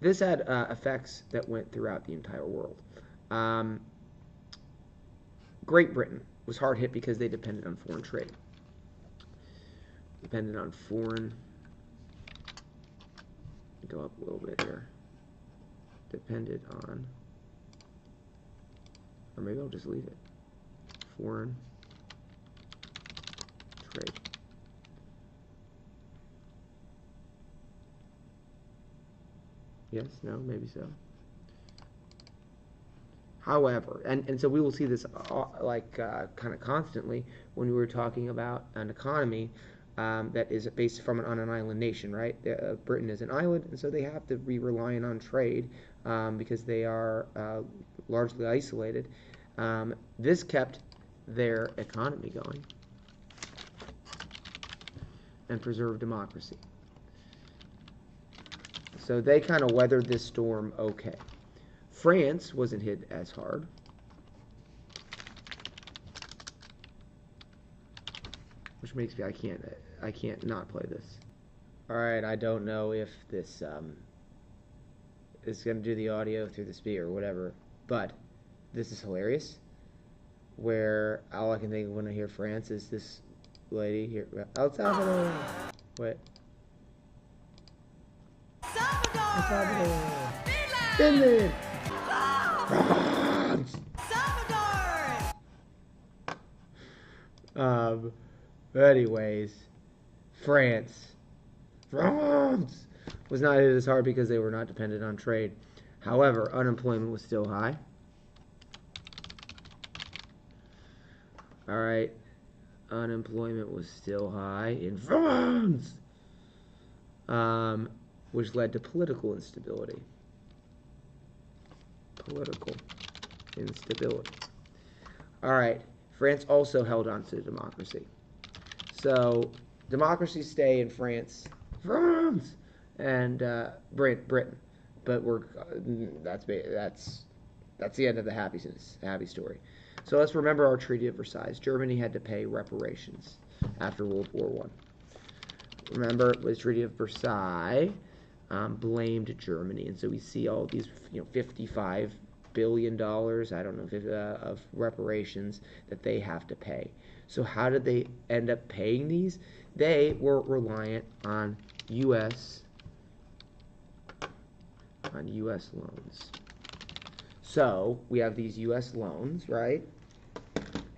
this had effects that went throughout the entire world. Um, Great Britain was hard hit because they depended on foreign trade. Depended on foreign. Go up a little bit here. Depended on, or maybe I'll just leave it. Foreign trade. Yes, no, maybe so. However, and so we will see this kind of constantly when we were talking about an economy that is based on an island nation, right? Britain is an island, and so they have to be relying on trade because they are largely isolated. This kept their economy going and preserved democracy. So they kind of weathered this storm okay. France wasn't hit as hard. Which makes me, I can't not play this. All right, I don't know if this is going to do the audio through the speaker or whatever, but this is hilarious. Where all I can think of when I hear France is this lady here. El Salvador. Wait. El Salvador. Finland. France. Salvador. Anyways, France was not hit as hard because they were not dependent on trade. However, unemployment was still high. All right, unemployment was still high in France, which led to political instability. All right, France also held on to democracy. So democracy stay in France, and Britain. But that's the end of the happy story. So let's remember our Treaty of Versailles. Germany had to pay reparations after World War I. Remember, the Treaty of Versailles blamed Germany, and so we see all these, $55 billion, I don't know, of reparations that they have to pay. So how did they end up paying these? They were reliant on U.S. loans. So we have these U.S. loans, right?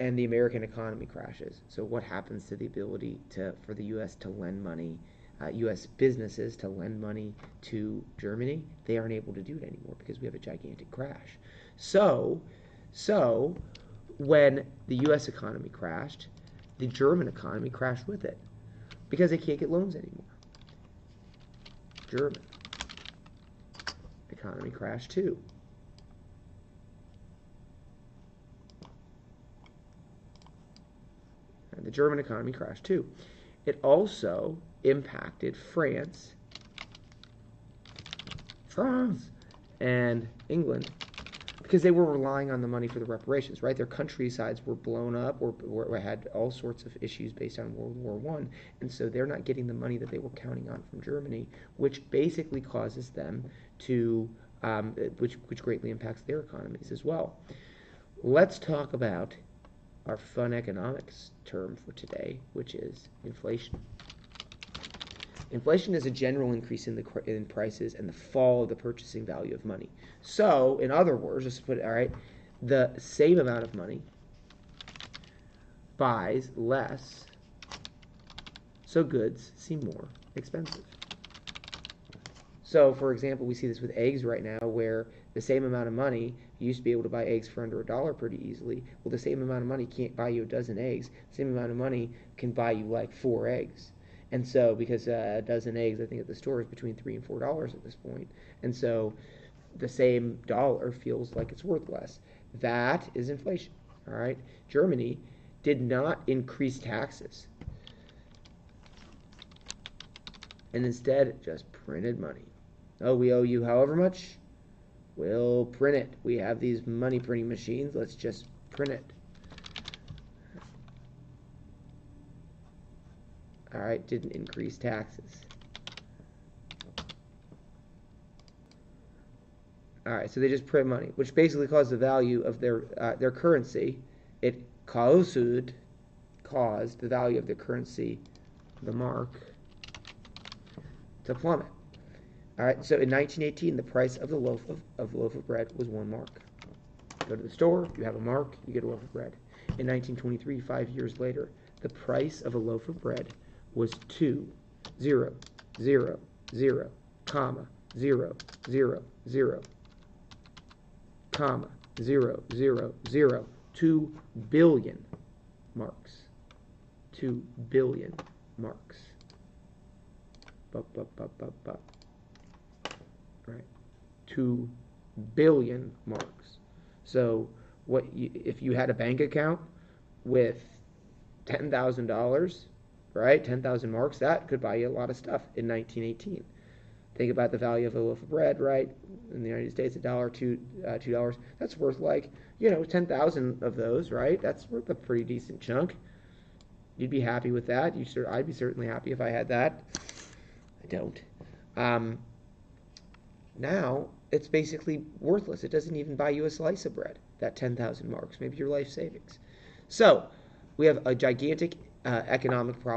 And the American economy crashes. So what happens to the ability for the U.S. to lend money, U.S. businesses to lend money to Germany? They aren't able to do it anymore because we have a gigantic crash. So when the U.S. economy crashed, the German economy crashed with it because they can't get loans anymore. German economy crashed too. And the German economy crashed too. It also impacted France, and England, because they were relying on the money for the reparations, right? Their countrysides were blown up or had all sorts of issues based on World War I, and so they're not getting the money that they were counting on from Germany, which basically causes them to, which greatly impacts their economies as well. Let's talk about our fun economics term for today, which is inflation. Inflation is a general increase in prices and the fall of the purchasing value of money. So, in other words, just to put it, all right, the same amount of money buys less, so goods seem more expensive. So, for example, we see this with eggs right now, where the same amount of money, you used to be able to buy eggs for under $1 pretty easily. Well, the same amount of money can't buy you a dozen eggs. The same amount of money can buy you like 4 eggs. And so, because a dozen eggs, I think at the store is between $3 and $4 at this point. And so, the same dollar feels like it's worth less. That is inflation. All right. Germany did not increase taxes, and instead just printed money. Oh, we owe you however much? We'll print it. We have these money printing machines. Let's just print it. All right, didn't increase taxes. All right, so they just print money, which basically caused the value of their currency. It caused the value of the currency, the mark, to plummet. All right, so in 1918, the price of the loaf of bread was 1 mark. Go to the store, you have a mark, you get a loaf of bread. In 1923, 5 years later, the price of a loaf of bread was 2, 0, 0, 0, comma, 0, 0, 0, comma, 0, 0, 0, 2 billion marks. 2 billion marks. Right. 2 billion marks. So if you had a bank account with $10,000, right? 10,000 marks, that could buy you a lot of stuff in 1918. Think about the value of a loaf of bread, right? In the United States, $1, $2. That's worth 10,000 of those, right? That's worth a pretty decent chunk. You'd be happy with that. I'd be certainly happy if I had that. I don't. Now it's basically worthless. It doesn't even buy you a slice of bread. That 10,000 marks, maybe your life savings. So we have a gigantic economic problem.